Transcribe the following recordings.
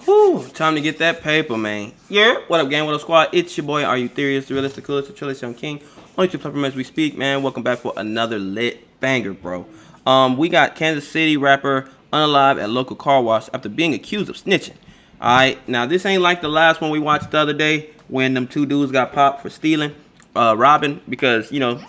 Whew, time to get that paper, man. Yeah, what up, gang? What up, squad? It's your boy, AreYouTherious, the realist, the coolest, the trillest young king. Only 2 platforms as we speak, man. Welcome back for another lit banger, bro. We got Kansas City rapper unalive at local car wash after being accused of snitching. Alright, now this ain't like the last one we watched the other day when them 2 dudes got popped for stealing, robbing, because, you know,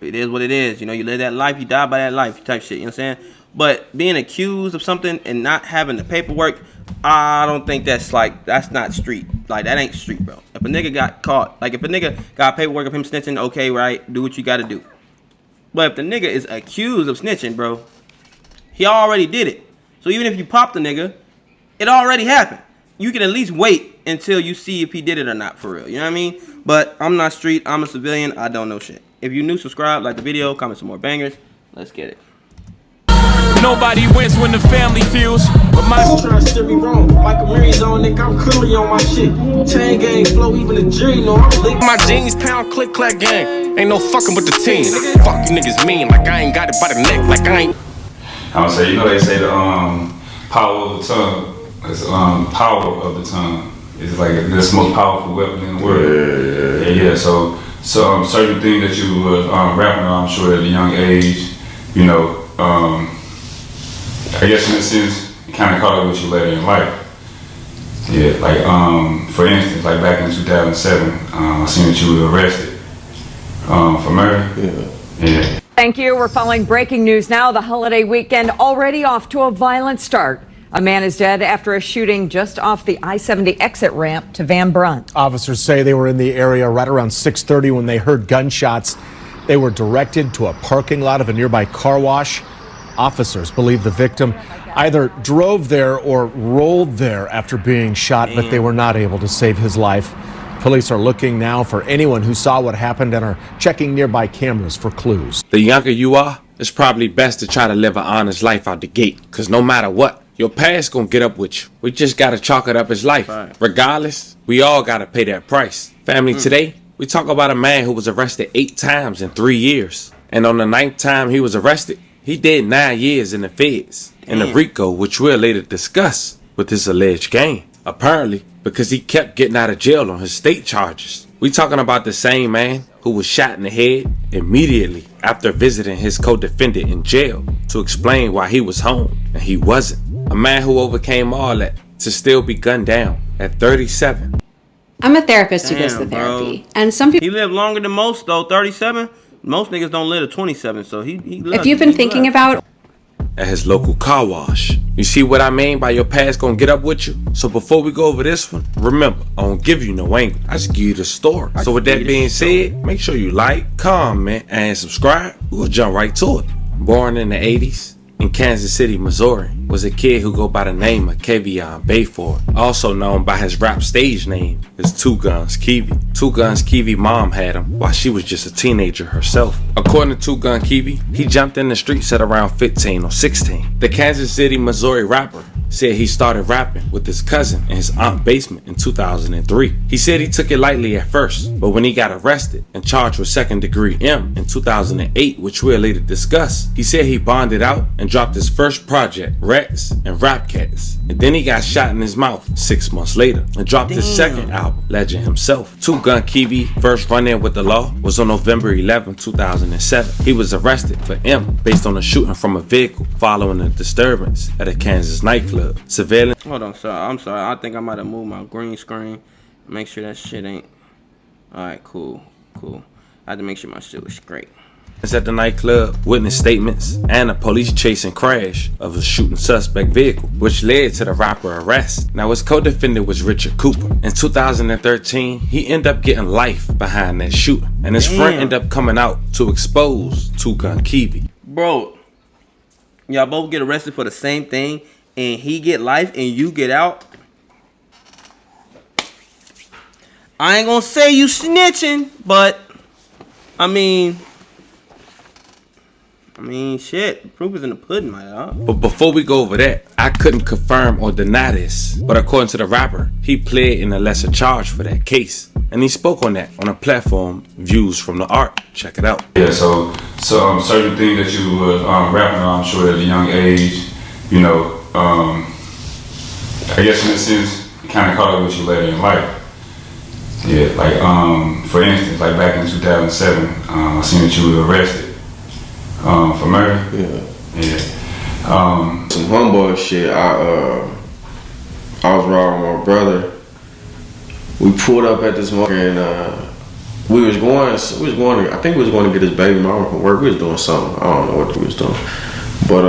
it is what it is. You know, you live that life, you die by that life type shit, you know what I'm saying? But being accused of something and not having the paperwork, I don't think that's not street. Like, that ain't street, bro. If a nigga got caught, like if a nigga got paperwork of him snitching, okay, right, do what you gotta do. But if the nigga is accused of snitching, bro, he already did it. So even if you pop the nigga, it already happened. You can at least wait until you see if he did it or not, for real. You know what I mean? But I'm not street, I'm a civilian, I don't know shit. If you're new, subscribe, like the video, comment some more bangers. Let's get it. Nobody wins when the family feels, but my trying to steer me wrong. Like a Marie's on, nigga, I'm clearly on my shit. Chain gang flow, even the jury know I'm lit. My jeans, pound, click, clack gang. Ain't no fucking with the team. Fuck you niggas mean, like I ain't got it by the neck, like I ain't. I would say, you know, they say the power of the tongue. It's power of the tongue. It's like the most powerful weapon in the world. Yeah. So certain things that you were rapping on, I'm sure at a young age, you know. I guess in a sense, it kind of caught up with you later in life. Yeah, like for instance, like back in 2007, I seen that you were arrested for murder. Yeah. Thank you. We're following breaking news now. The holiday weekend already off to a violent start. A man is dead after a shooting just off the I-70 exit ramp to Van Brunt. Officers say they were in the area right around 6:30 when they heard gunshots. They were directed to a parking lot of a nearby car wash. Officers believe the victim either drove there or rolled there after being shot, but they were not able to save his life. Police are looking now for anyone who saw what happened and are checking nearby cameras for clues. The younger you are, it's probably best to try to live an honest life out the gate, because no matter what, your past gonna get up with you. We just gotta chalk it up as life. Regardless, we all gotta pay that price. Family, today, we talk about a man who was arrested 8 times in 3 years. And on the 9th time he was arrested, he did 9 years in the feds, in the RICO, which we'll later discuss with his alleged gang. Apparently, because he kept getting out of jail on his state charges. We talking about the same man who was shot in the head immediately after visiting his co-defendant in jail to explain why he was home and he wasn't. A man who overcame all that to still be gunned down at 37. I'm a therapist who goes to therapy, and some people. He lived longer than most though, 37. Most niggas don't live to 27, so he If you've been thinking about at his local car wash. You see what I mean by your past gonna get up with you? So before we go over this one, remember, I don't give you no angle. I just give you the story. So with that being said, make sure you like, comment, and subscribe. We'll jump right to it. Born in the 80s in Kansas City, Missouri, was a kid who go by the name of Kevion Bayford, also known by his rap stage name as 2 Guns Kiwi. 2 Guns Kiwi mom had him while she was just a teenager herself. According to 2 Gun Kiwi, he jumped in the streets at around 15 or 16. The Kansas City, Missouri rapper said he started rapping with his cousin in his aunt's basement in 2003. He said he took it lightly at first, but when he got arrested and charged with 2nd degree M in 2008, which we'll later discuss, he said he bonded out and dropped his first project, Rats and Rap Cats. And then he got shot in his mouth 6 months later and dropped his second album, Legend himself. 2 Gun Kiwi first run-in with the law was on November 11, 2007. He was arrested for M based on a shooting from a vehicle following a disturbance at a Kansas nightclub. Surveillance. Hold on, sir. I'm sorry. I think I might have moved my green screen. Make sure that shit ain't. Alright, cool. I had to make sure my shit was straight. At the nightclub, witness statements, and a police chase and crash of a shooting suspect vehicle, which led to the rapper arrest. Now, his co-defendant was Richard Cooper. In 2013, he ended up getting life behind that shooting, and his friend ended up coming out to expose 2 Gun Kiwi. Bro, y'all both get arrested for the same thing, and he get life and you get out. I ain't gonna say you snitching, but I mean shit, proof is in the pudding, my dog. But before we go over that, I couldn't confirm or deny this, but according to the rapper, he pled in a lesser charge for that case, and he spoke on that on a platform, Views from the Art. Check it out. Yeah, so certain things that you were rapping on, I'm sure at a young age, you know, I guess in a sense, it kind of caught up with you later in life. Yeah, like for instance, like back in 2007, I seen that you were arrested for murder. Yeah. Some homeboy shit. I was riding with my brother. We pulled up at this moment and we was going to, I think we was going to get his baby mama from work. We was doing something. I don't know what we was doing. But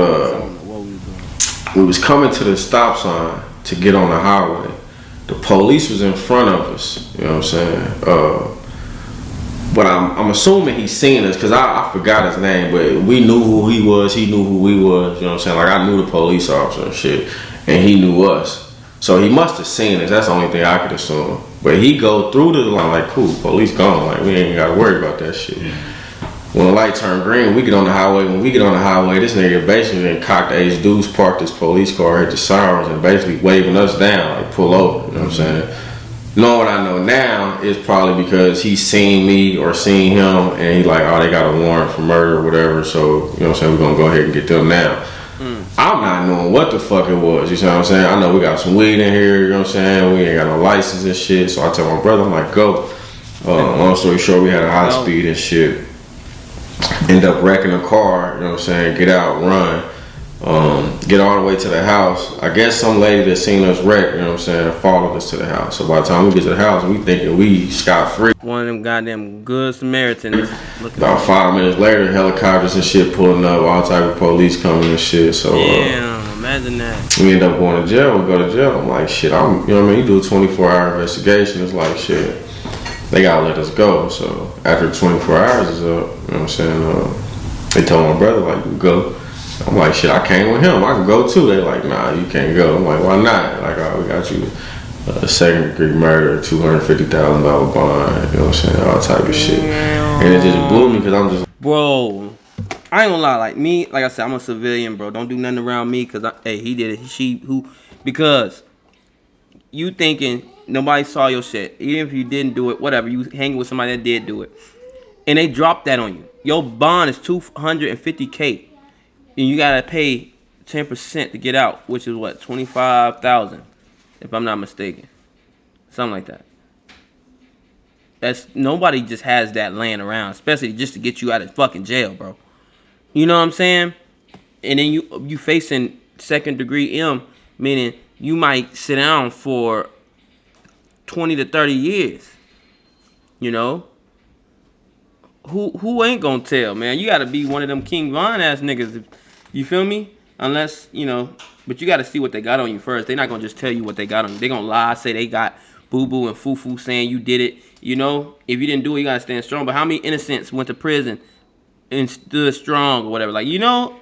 we was coming to the stop sign to get on the highway. The police was in front of us, you know what I'm saying? But I'm assuming he seen us, because I forgot his name, but we knew who he was, he knew who we was, you know what I'm saying? Like, I knew the police officer and shit, and he knew us. So he must have seen us, that's the only thing I could assume. But he go through the line like, cool, police gone, like, we ain't gotta worry about that shit. Yeah. When the light turned green, we get on the highway. When we get on the highway, this nigga basically been cocked ace deuce, parked this police car, hit the sirens, and basically waving us down, like pull over. You know what I'm saying? Knowing what I know now is probably because he seen me or seen him, and he like, oh, they got a warrant for murder or whatever. So you know what I'm saying? We're gonna go ahead and get them now. I'm not knowing what the fuck it was. You know what I'm saying? I know we got some weed in here. You know what I'm saying? We ain't got no license and shit. So I tell my brother, I'm like, go. Long story short, we had a high speed and shit. End up wrecking the car, you know what I'm saying, get out, run, get all the way to the house. I guess some lady that seen us wreck, you know what I'm saying, followed us to the house. So by the time we get to the house, we thinking we scot-free. One of them goddamn good Samaritans. About 5 minutes later, helicopters and shit pulling up, all type of police coming and shit. So damn, imagine that. We end up going to jail. We go to jail. I'm like, shit, you know what I mean? You do a 24-hour investigation. It's like, shit, they gotta let us go. So after 24 hours is up, you know what I'm saying, they told my brother, like, we go. I'm like, shit, I came with him, I can go too. They like, nah, you can't go. I'm like, why not? Like, oh, we got you second degree murder, $250,000 bond, you know what I'm saying, all type of shit. And it just blew me, because I'm just, bro, I ain't gonna lie, like me, like I said, I'm a civilian, bro. Don't do nothing around me, because hey, he did it, because you thinking nobody saw your shit, even if you didn't do it, whatever, you hanging with somebody that did do it, and they dropped that on you. Your bond is $250K, and you gotta pay 10% to get out, which is what, $25,000, if I'm not mistaken, something like that. That's, nobody just has that laying around, especially just to get you out of fucking jail, bro. You know what I'm saying? And then you facing second degree M, meaning you might sit down for 20 to 30 years. You know? Who ain't gonna tell, man? You gotta be one of them King Von ass niggas. You feel me? Unless, you know, but you gotta see what they got on you first. They're not gonna just tell you what they got on you. They gonna lie, say they got boo-boo and foo-foo saying you did it. You know, if you didn't do it, you gotta stand strong. But how many innocents went to prison and stood strong or whatever? Like, you know,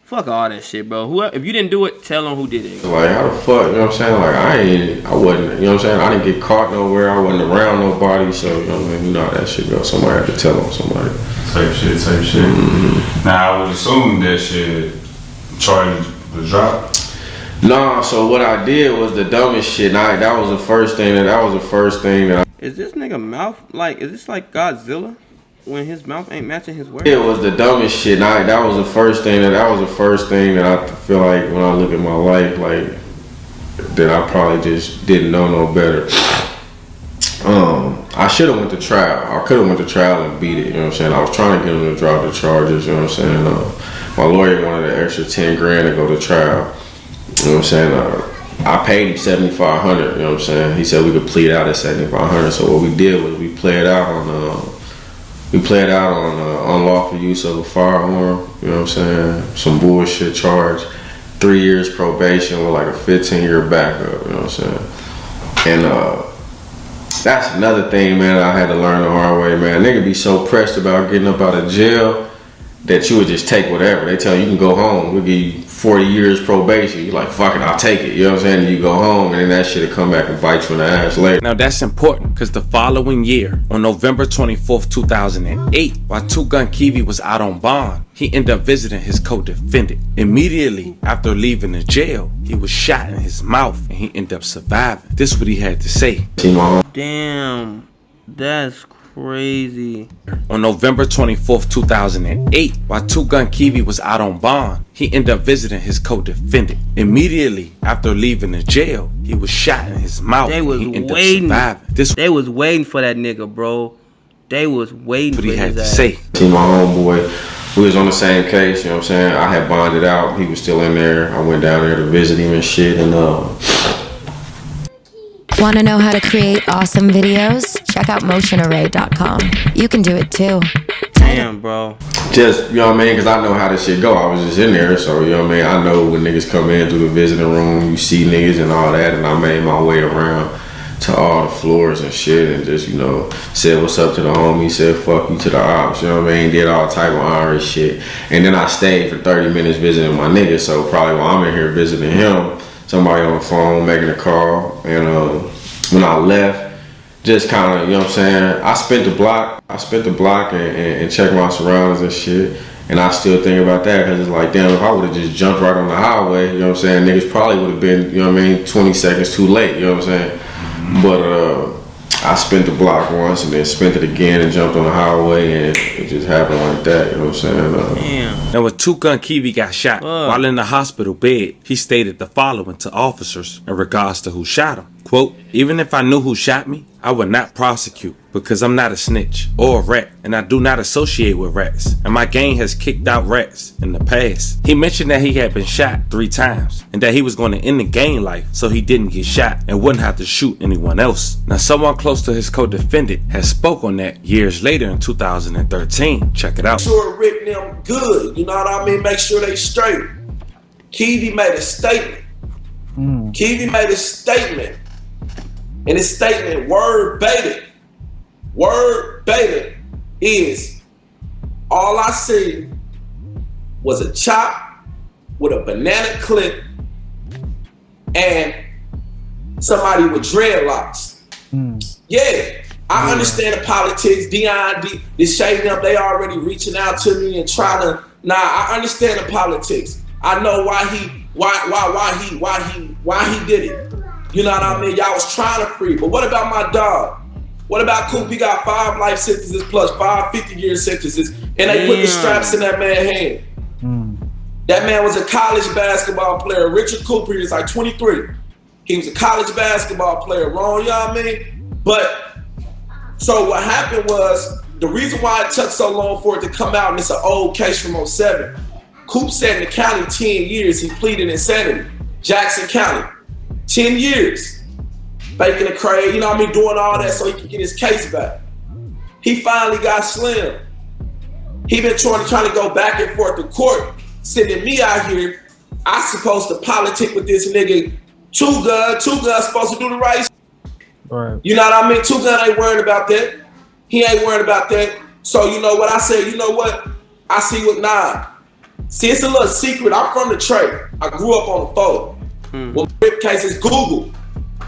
fuck all that shit, bro. Whoever, if you didn't do it, tell them who did it. like, how the fuck, you know what I'm saying? Like, I wasn't, you know what I'm saying? I didn't get caught nowhere. I wasn't around nobody. So, you know what I mean? You know how that shit go. Somebody had to tell on somebody. Type shit. Mm-hmm. Now, I would assume that shit charge was dropped. Nah, so what I did was the dumbest shit. That was the first thing that I... Is this nigga mouth, like, is this like Godzilla? When his mouth ain't matching his words? It was the dumbest shit. That was the first thing that I feel like when I look at my life, like, that I probably just didn't know no better. I should have went to trial. I could have went to trial and beat it, you know what I'm saying? I was trying to get him to drop the charges, you know what I'm saying? My lawyer wanted an extra 10 grand to go to trial. You know what I'm saying? I paid him $7,500, you know what I'm saying? He said we could plead out at $7,500. So what we did was we played out on unlawful use of a firearm, you know what I'm saying? Some bullshit charge, 3 years probation with like a 15-year backup, you know what I'm saying? And that's another thing, man, I had to learn the hard way, man. Nigga be so pressed about getting up out of jail that you would just take whatever. They tell you can go home, we'll give you 40 years probation. You're like, fuck it, I'll take it. You know what I'm saying? And you go home, and then that shit'll come back and bite you in the ass later. Now that's important, because the following year, on November 24th, 2008, while Two Gun Kiwi was out on bond, he ended up visiting his co-defendant. Immediately after leaving the jail, he was shot in his mouth, and he ended up surviving. This is what he had to say. Damn, that's crazy. On November 24th, 2008, while Two Gun Kiwi was out on bond, he ended up visiting his co-defendant. Immediately after leaving the jail, he was shot in his mouth. They was he ended waiting. up surviving. They was waiting for that nigga, bro. They was waiting What for he had his to ass. say. See, my homeboy, we was on the same case, you know what I'm saying? I had bonded out, he was still in there. I went down there to visit him and shit, and Want to know how to create awesome videos? Check out motionarray.com. You can do it too. Damn, bro. just, you know what I mean? Because I know how this shit go. I was just in there, so, you know what I mean? I know when niggas come in through the visiting room, you see niggas and all that, and I made my way around to all the floors and shit, and just, you know, said what's up to the homie, said fuck you to the ops, you know what I mean? Did all type of honorary shit. And then I stayed for 30 minutes visiting my nigga, so probably while I'm in here visiting him, somebody on the phone making a call, and when I left, just kind of, you know what I'm saying, I spent the block and checked my surroundings and shit, and I still think about that, because it's like, damn, if I would have just jumped right on the highway, you know what I'm saying, niggas probably would have been, you know what I mean, 20 seconds too late, you know what I'm saying? But I spent the block once and then spent it again and jumped on the highway, and it just happened like that, you know what I'm saying? Damn. Now, when Two Gun Kiwi got shot while in the hospital bed, he stated the following to officers in regards to who shot him. Quote, even if I knew who shot me, I would not prosecute because I'm not a snitch or a rat, and I do not associate with rats, and my gang has kicked out rats in the past. He mentioned that he had been shot 3 times and that he was going to end the gang life so he didn't get shot and wouldn't have to shoot anyone else. Now, someone close to his co-defendant has spoke on that years later in 2013. Check it out. Sure, Rick them good, you know what I mean? Make sure they straight. Kiwi made a statement. Kiwi made a statement. And his statement, word baited, is all I see was a chop with a banana clip and somebody with dreadlocks. Yeah, I understand the politics. Dion, the shade them, they already reaching out to me and trying to. Nah, I understand the politics. I know why he did it. You know what I mean? Y'all was trying to free, but what about my dog? What about Coop? He got 5 life sentences plus 5 50-year sentences, and they put the straps in that man's hand. That man was a college basketball player. Richard Cooper is like 23. He was a college basketball player, wrong, you know what I mean? But, so what happened was, the reason why it took so long for it to come out, and it's an old case from 07, Coop said in the county 10 years, he pleaded insanity. Jackson County. 10 years, faking a crane, you know what I mean, doing all that so he could get his case back. He finally got slim. He been trying to go back and forth to court, sending me out here. I supposed to politic with this nigga Two Gun supposed to do the right. Right. You know what I mean? Two Gun ain't worried about that. He ain't worried about that. So you know what I said? You know what? I see what nah. See, it's a little secret. I'm from the trade. I grew up on the phone. Well, rip case is Google.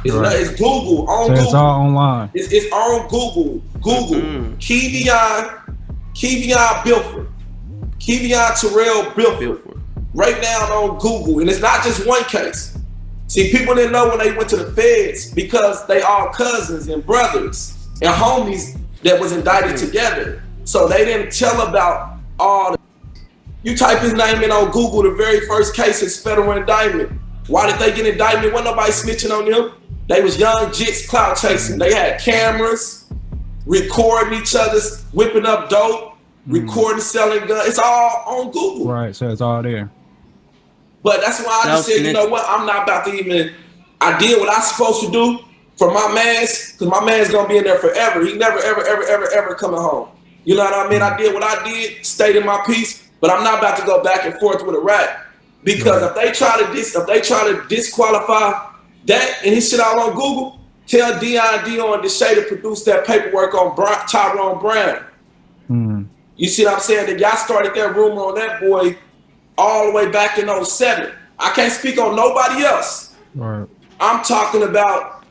It's Google on Google. It's all online. It's on Google. Kevion Bilford. Kevion Terrell Bilford. Right now on Google, and it's not just one case. See, people didn't know when they went to the feds because they all cousins and brothers and homies that was indicted together. So they didn't tell about all the. You type his name in on Google, the very first case is federal indictment. Why did they get indicted? Wasn't nobody snitching on them. They was young jits clout chasing. They had cameras, recording each other, whipping up dope, recording, selling guns. It's all on Google. Right, so it's all there. But that's why I just said, you know what? I'm not about to even. I did what I supposed to do for my man's, because my man's gonna be in there forever. He never, ever coming home. You know what I mean? I did what I did, stayed in my peace, but I'm not about to go back and forth with a rat. Because if they try to disqualify that and his shit all on Google, tell Dion and Deshae to produce that paperwork on Tyrone Brown. You see what I'm saying? That y'all started that rumor on that boy all the way back in 07. I can't speak on nobody else. Right. I'm talking about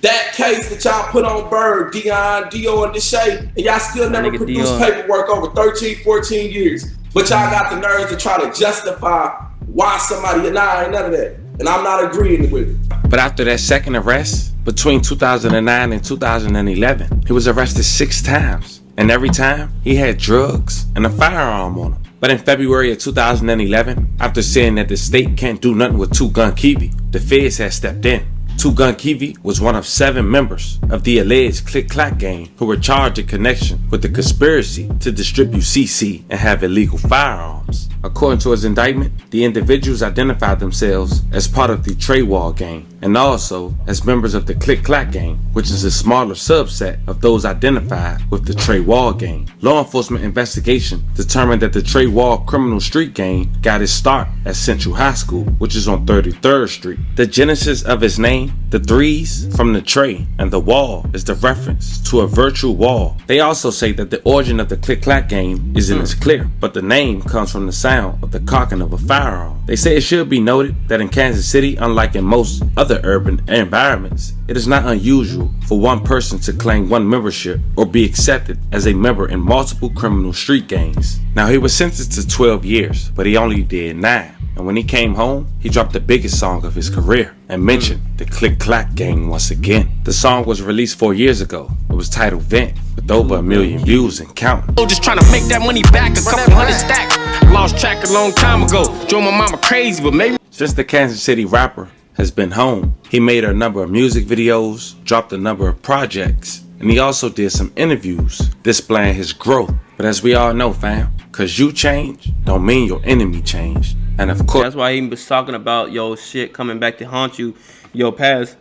that case that y'all put on Bird, Dion, Dio, and Deshae, and y'all still never produced paperwork over 13, 14 years. But y'all got the nerves to try to justify why somebody, nah, ain't none of that. and I'm not agreeing with it. But after that second arrest, between 2009 and 2011, he was arrested 6 times. And every time, he had drugs and a firearm on him. But in February of 2011, after saying that the state can't do nothing with Two Gun Kiwi, the feds had stepped in. Two Gun Kiwi was one of 7 members of the alleged Click Clack gang who were charged in connection with the conspiracy to distribute CC and have illegal firearms. According to his indictment, the individuals identified themselves as part of the Trey Wall gang and also as members of the Click Clack gang, which is a smaller subset of those identified with the Trey Wall gang. Law enforcement investigation determined that the Trey Wall criminal street gang got its start at Central High School, which is on 33rd Street. The genesis of its name, the 3s from the Trey and the wall, is the reference to a virtual wall. They also say that the origin of the Click Clack gang isn't as clear, but the name comes from the sound of the cocking of a firearm. They say it should be noted that in Kansas City, unlike in most other urban environments, it is not unusual for one person to claim one membership or be accepted as a member in multiple criminal street gangs. Now, he was sentenced to 12 years, but he only did 9. And when he came home, he dropped the biggest song of his career and mentioned the Click Clack gang once again. The song was released 4 years ago. It was titled Vent, with over 1 million views and counting. Just trying to make that money back, a couple hundred stacks. Lost track a long time ago. Drove my mama crazy, but maybe. Since the Kansas City rapper has been home, he made a number of music videos, dropped a number of projects, and he also did some interviews displaying his growth. But as we all know, fam, cause you change don't mean your enemy changed. And of course, that's why he was talking about your shit coming back to haunt you, your past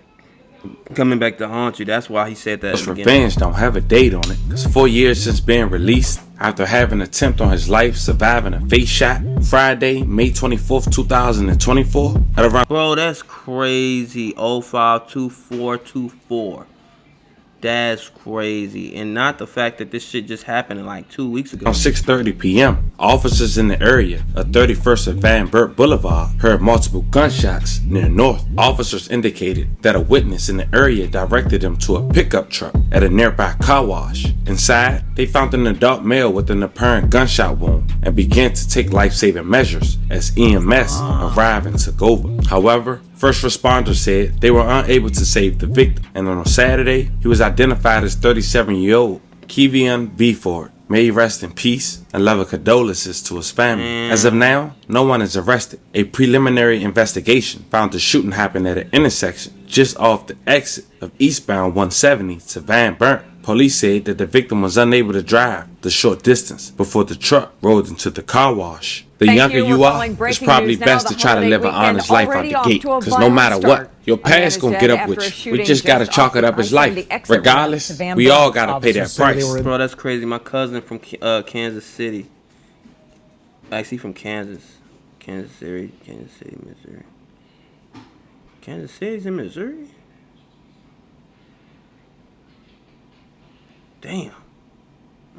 coming back to haunt you. That's why he said that. Revenge don't have a date on it. Cause 4 years since being released, after having an attempt on his life, surviving a face shot, Friday, May 24th, 2024, at around. Bro, that's crazy. 052424. That's crazy. And not the fact that this shit just happened like 2 weeks ago. On 6:30 p.m., officers in the area of 31st and Van Burt Boulevard heard multiple gunshots near north. Officers indicated that a witness in the area directed them to a pickup truck at a nearby car wash. Inside, they found an adult male with an apparent gunshot wound and began to take life-saving measures as EMS arrived and took over. However, first responders said they were unable to save the victim, and on Saturday, he was identified as 37-year-old Kevion Beeford. May he rest in peace and love and condolences to his family. As of now, no one is arrested. A preliminary investigation found the shooting happened at an intersection just off the exit of eastbound 170 to Van Burnt. Police said that the victim was unable to drive the short distance before the truck rolled into the car wash. The younger you are, it's probably best to try to live an honest life out the gate. Because no matter what, your past gonna get up with you. We just gotta chalk it up as life. Regardless, we all gotta pay that price. Bro, that's crazy. My cousin from Kansas City. Actually from Kansas. Kansas City, Missouri. Kansas City's in Missouri? Damn.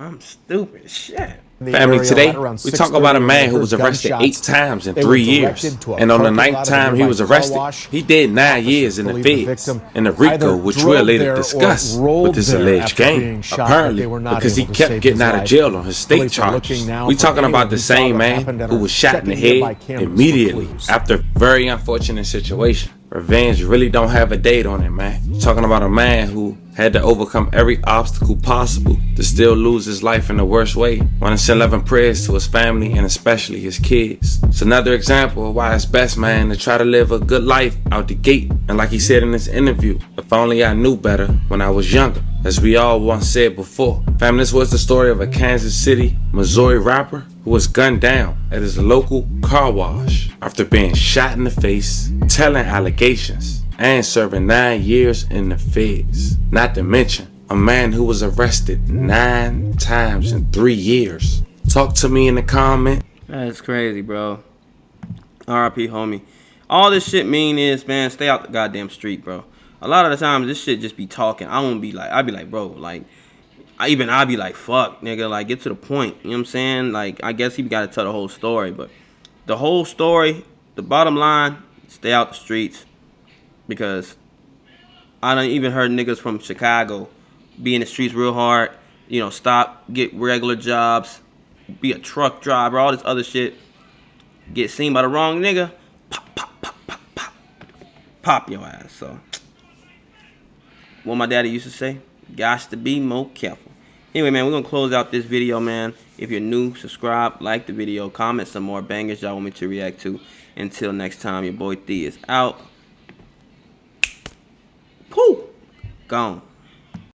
I'm stupid as shit. Family, today, we talk about a man who was arrested 8 times in 3 years. And on the 9th time he was arrested, he did 9 years in the feds in the RICO, which we'll later discuss with this alleged gang. Apparently, because he kept getting out of jail on his state charges. We talking about the same man who was shot in the head immediately after a very unfortunate situation. Revenge really don't have a date on it, man. You're talking about a man who had to overcome every obstacle possible to still lose his life in the worst way. Want to send love and prayers to his family and especially his kids. It's another example of why it's best, man, to try to live a good life out the gate. And like he said in this interview, if only I knew better when I was younger. As we all once said before. Family, this was the story of a Kansas City, Missouri rapper who was gunned down at his local car wash after being shot in the face, telling allegations, and serving 9 years in the feds. Not to mention, a man who was arrested 9 times in 3 years. Talk to me in the comment. That's crazy, bro. RIP, homie. All this shit mean is, man, stay out the goddamn street, bro. A lot of the times, this shit just be talking. I won't be like, I'd be like, bro, like, I'd be like, fuck, nigga, like, get to the point. You know what I'm saying? Like, I guess he got to tell the whole story, but the whole story, the bottom line, stay out the streets. Because I done even heard niggas from Chicago be in the streets real hard, you know, stop, get regular jobs, be a truck driver, all this other shit, get seen by the wrong nigga, pop, pop, pop, pop, pop, pop your ass. So, what my daddy used to say, gots to be more careful. Anyway, man, we're going to close out this video, man. If you're new, subscribe, like the video, comment some more bangers y'all want me to react to. Until next time, your boy Thee is out. Pooh! Gone.